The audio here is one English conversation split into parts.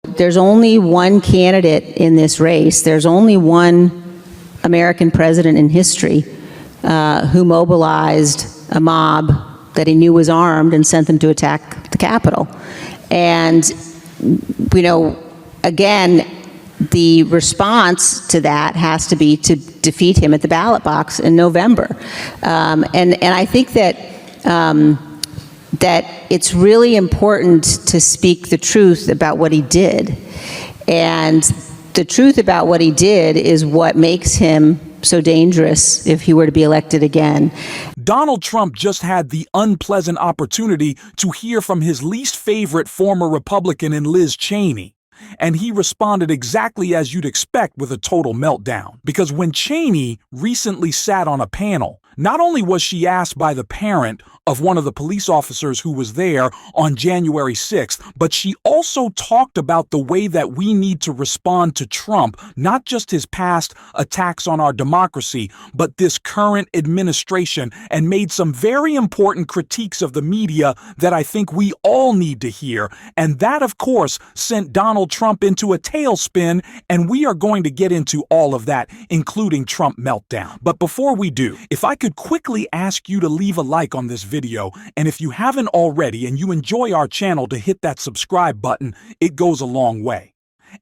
There's only one candidate in this race. There's only one American president in history who mobilized a mob that he knew was armed and sent them to attack the Capitol. And, you know, again, the response to that has to be to defeat him at the ballot box in November. And I think that that it's really important to speak the truth about what he did. And the truth about what he did is what makes him so dangerous if he were to be elected again. Donald Trump just had the unpleasant opportunity to hear from his least favorite former Republican in Liz Cheney. And he responded exactly as you'd expect, with a total meltdown. Because when Cheney recently sat on a panel, not only was she asked by the parent of one of the police officers who was there on January 6th, but she also talked about the way that we need to respond to Trump, not just his past attacks on our democracy, but this current administration, and made some very important critiques of the media that I think we all need to hear. And that, of course, sent Donald Trump into a tailspin, and we are going to get into all of that, including Trump meltdown. But before we do, if I could quickly ask you to leave a like on this video, and if you haven't already and you enjoy our channel, to hit that subscribe button. It goes a long way.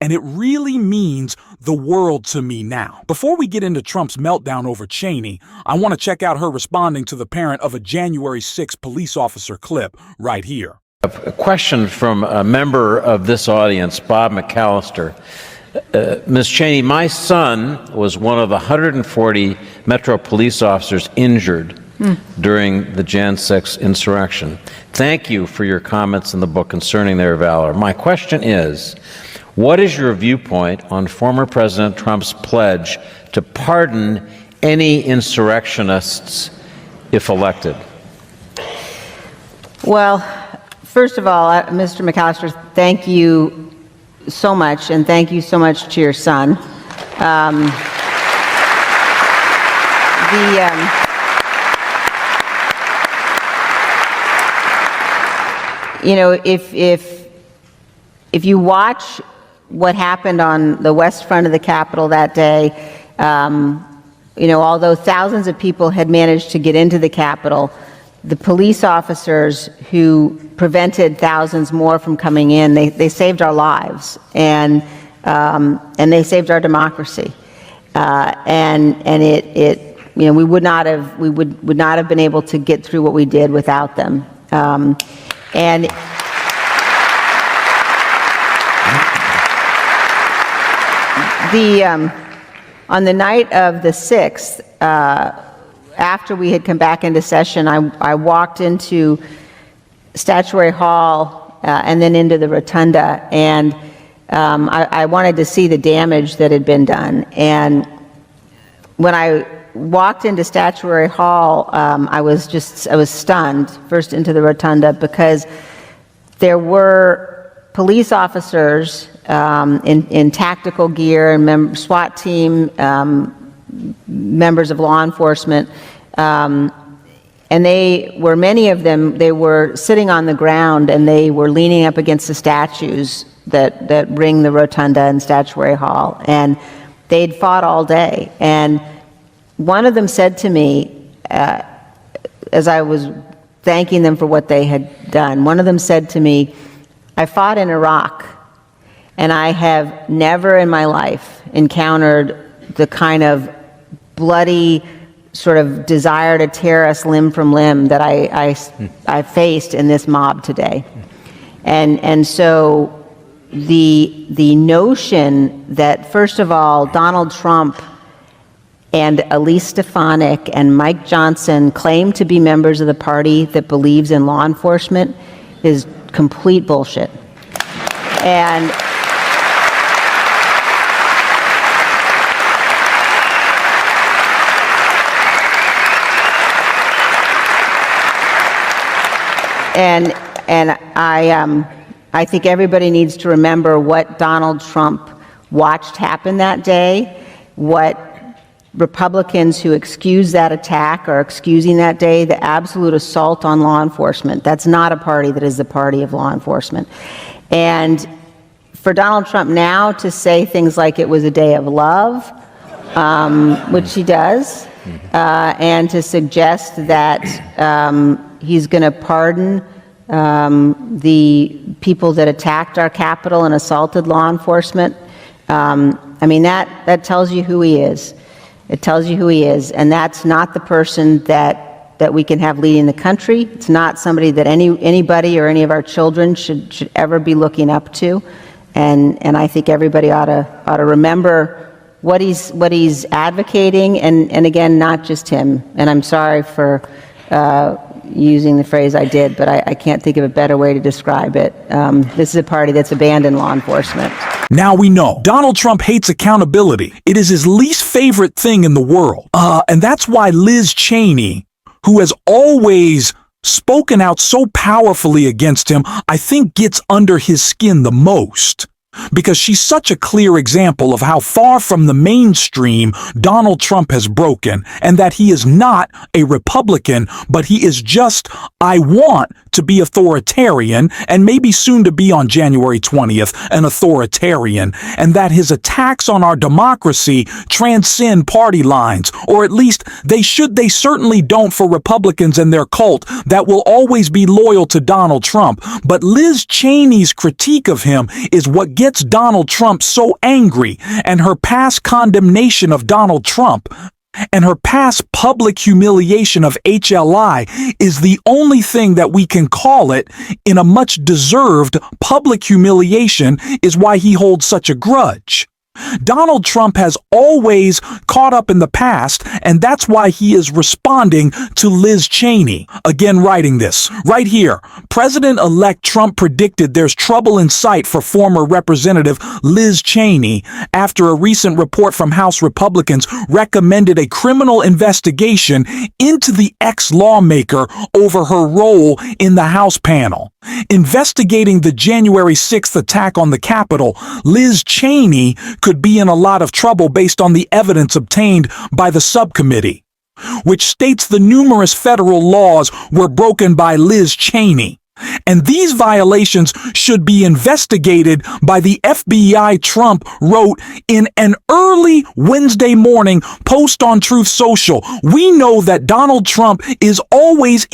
And it really means the world to me now. Before we get into Trump's meltdown over Cheney, I want to check out her responding to the parent of a January 6th police officer clip right here. A question from a member of this audience, Bob McAllister. Ms. Cheney, my son was one of the 140 Metro police officers injured during the Jan 6 insurrection. Thank you for your comments in the book concerning their valor. My question is, what is your viewpoint on former President Trump's pledge to pardon any insurrectionists if elected? Well, first of all, Mr. McAllister, thank you so much, and thank you so much to your son. You know, if you watch what happened on the west front of the Capitol that day, you know, although thousands of people had managed to get into the Capitol, the police officers who prevented thousands more from coming in, they saved our lives, and they saved our democracy, and it you know, we would not have been able to get through what we did without them. And on the night of the 6th, after we had come back into session, I walked into Statuary Hall and then into the Rotunda, and I wanted to see the damage that had been done. And when I walked into Statuary Hall, I was stunned, first into the Rotunda, because there were police officers in tactical gear, and SWAT team, members of law enforcement, and many of them, they were sitting on the ground, and they were leaning up against the statues that ring the Rotunda and Statuary Hall, and they'd fought all day. And one of them said to me, as I was thanking them for what they had done, one of them said to me, "I fought in Iraq, and I have never in my life encountered the kind of bloody sort of desire to tear us limb from limb that I faced in this mob today." And so the notion that, first of all, Donald Trump and Elise Stefanik and Mike Johnson claim to be members of the party that believes in law enforcement is complete bullshit. And I think everybody needs to remember what Donald Trump watched happen that day, what Republicans who excuse that attack are excusing that day, the absolute assault on law enforcement. That's not a party that is the party of law enforcement. And for Donald Trump now to say things like it was a day of love, which he does, and to suggest that he's going to pardon the people that attacked our Capitol and assaulted law enforcement. I mean, that tells you who he is. It tells you who he is, and that's not the person that we can have leading the country. It's not somebody that anybody or any of our children should ever be looking up to. And I think everybody ought to remember what he's advocating, and again, not just him. And I'm sorry for using the phrase I did, but I can't think of a better way to describe it. This is a party that's abandoned law enforcement. Now we know Donald Trump hates accountability. It is his least favorite thing in the world. And that's why Liz Cheney, who has always spoken out so powerfully against him, I think gets under his skin the most. Because she's such a clear example of how far from the mainstream Donald Trump has broken, and that he is not a Republican, but he is just, I want to be authoritarian, and maybe soon to be on January 20th, an authoritarian, and that his attacks on our democracy transcend party lines, or at least they certainly don't for Republicans and their cult that will always be loyal to Donald Trump. But Liz Cheney's critique of him is what gets Donald Trump so angry, and her past condemnation of Donald Trump and her past public humiliation of HLI is the only thing that we can call it in a much deserved public humiliation is why he holds such a grudge. Donald Trump has always caught up in the past, and that's why he is responding to Liz Cheney. Again, writing this right here. President-elect Trump predicted there's trouble in sight for former Representative Liz Cheney after a recent report from House Republicans recommended a criminal investigation into the ex-lawmaker over her role in the House panel. Investigating the January 6th attack on the Capitol, Liz Cheney could be in a lot of trouble based on the evidence obtained by the subcommittee, which states the numerous federal laws were broken by Liz Cheney. And these violations should be investigated by the FBI, Trump wrote in an early Wednesday morning post on Truth Social. We know that Donald Trump is always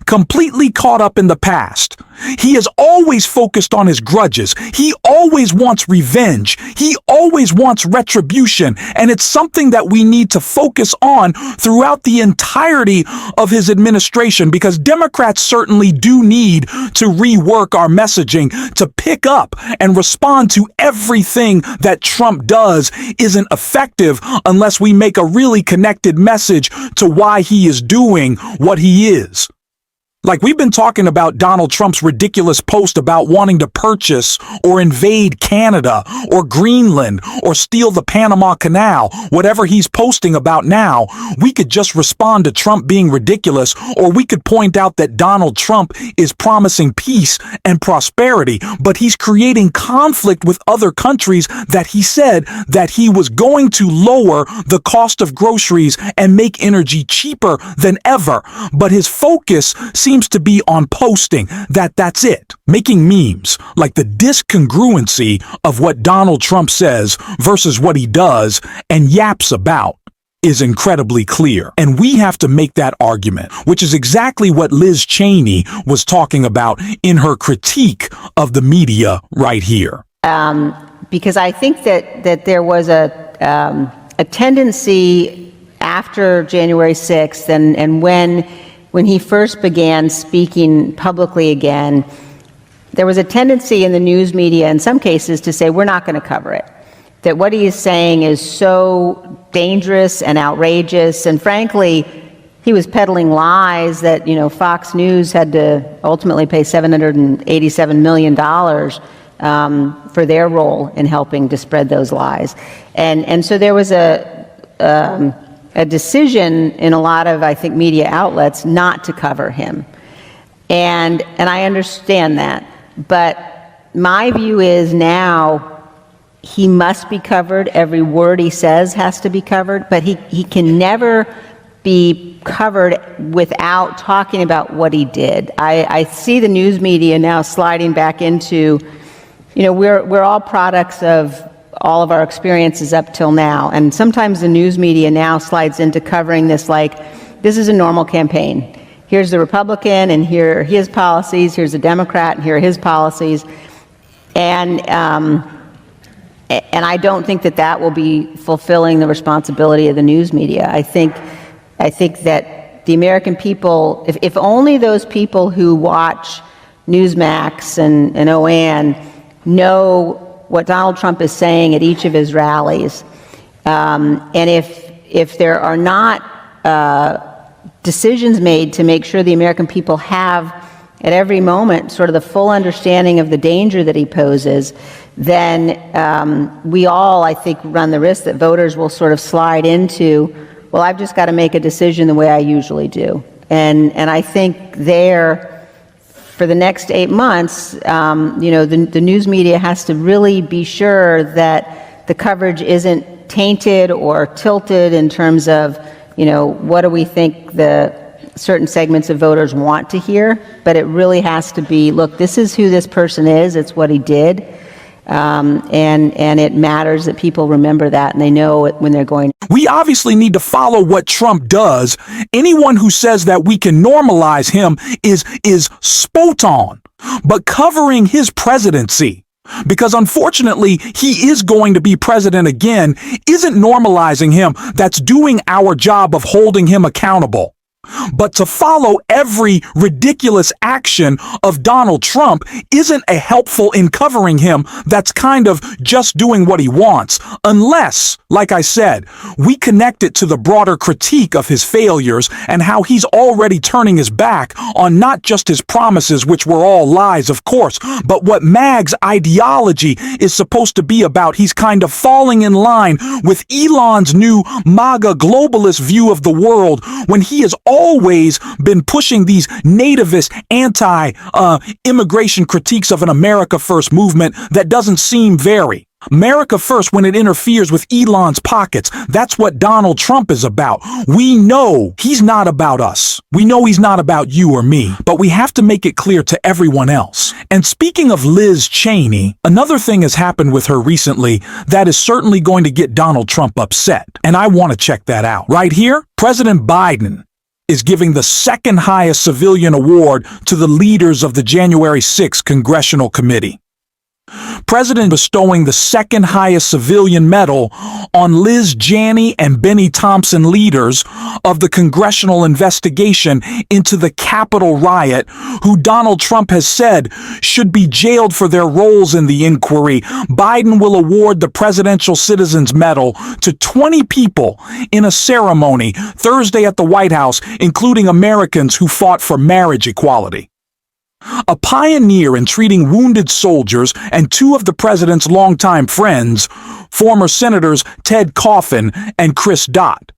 completely caught up in the past. He is always focused on his grudges. He always wants revenge. He always wants retribution. And it's something that we need to focus on throughout the entirety of his administration, because Democrats certainly do need to rework our messaging to pick up and respond to everything that Trump does isn't effective unless we make a really connected message to why he is doing what he is. Like, we've been talking about Donald Trump's ridiculous post about wanting to purchase or invade Canada or Greenland or steal the Panama Canal, whatever he's posting about now. We could just respond to Trump being ridiculous, or we could point out that Donald Trump is promising peace and prosperity, but he's creating conflict with other countries that he said that he was going to lower the cost of groceries and make energy cheaper than ever. But his focus seems to be on posting that's it, making memes. Like, the discongruency of what Donald Trump says versus what he does and yaps about is incredibly clear. And we have to make that argument, which is exactly what Liz Cheney was talking about in her critique of the media right here. Because I think that there was a tendency after January 6th and when he first began speaking publicly again, there was a tendency in the news media in some cases to say, we're not going to cover it. That what he is saying is so dangerous and outrageous, and frankly, he was peddling lies that, Fox News had to ultimately pay $787 million for their role in helping to spread those lies. And so there was a decision in a lot of, I think, media outlets not to cover him. And I understand that. But my view is now he must be covered. Every word he says has to be covered. But he can never be covered without talking about what he did. I see the news media now sliding back into we're all products of all of our experiences up till now. And sometimes the news media now slides into covering this like, this is a normal campaign. Here's the Republican, and here are his policies. Here's a Democrat, and here are his policies. And I don't think that will be fulfilling the responsibility of the news media. I think that the American people, if only those people who watch Newsmax and OAN know what Donald Trump is saying at each of his rallies, and if there are not decisions made to make sure the American people have at every moment sort of the full understanding of the danger that he poses, then we all, I think, run the risk that voters will sort of slide into, well, I've just got to make a decision the way I usually do. And I think for the next 8 months, the news media has to really be sure that the coverage isn't tainted or tilted in terms of, what do we think the certain segments of voters want to hear, but it really has to be, look, this is who this person is, it's what he did, and it matters that people remember that and they know it when they're going. We obviously need to follow what Trump does. Anyone who says that we can normalize him is spot on, but covering his presidency, because unfortunately he is going to be president again, isn't normalizing him. That's doing our job of holding him accountable. But to follow every ridiculous action of Donald Trump isn't a helpful in covering him. That's kind of just doing what he wants. Unless, like I said, we connect it to the broader critique of his failures and how he's already turning his back on not just his promises, which were all lies, of course, but what MAG's ideology is supposed to be about. He's kind of falling in line with Elon's new MAGA globalist view of the world when he is always been pushing these nativist anti-immigration critiques of an America First movement that doesn't seem very America First when it interferes with Elon's pockets. That's what Donald Trump is about. We know he's not about us. We know he's not about you or me, but we have to make it clear to everyone else. And speaking of Liz Cheney, another thing has happened with her recently that is certainly going to get Donald Trump upset. And I want to check that out. Right here, President Biden is giving the second highest civilian award to the leaders of the January 6th Congressional Committee. President bestowing the second highest civilian medal on Liz Cheney and Benny Thompson, leaders of the congressional investigation into the Capitol riot, who Donald Trump has said should be jailed for their roles in the inquiry. Biden will award the Presidential Citizens Medal to 20 people in a ceremony Thursday at the White House, including Americans who fought for marriage equality. A pioneer in treating wounded soldiers and two of the president's longtime friends, former Senators Ted Coffin and Chris Dodd.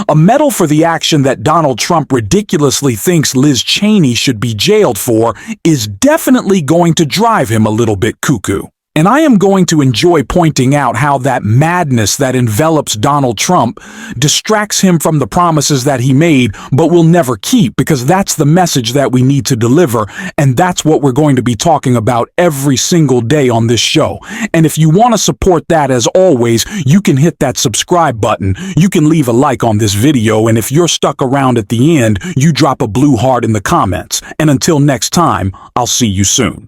A medal for the action that Donald Trump ridiculously thinks Liz Cheney should be jailed for is definitely going to drive him a little bit cuckoo. And I am going to enjoy pointing out how that madness that envelops Donald Trump distracts him from the promises that he made but will never keep, because that's the message that we need to deliver, and that's what we're going to be talking about every single day on this show. And if you want to support that, as always, you can hit that subscribe button, you can leave a like on this video, and if you're stuck around at the end, you drop a blue heart in the comments. And until next time, I'll see you soon.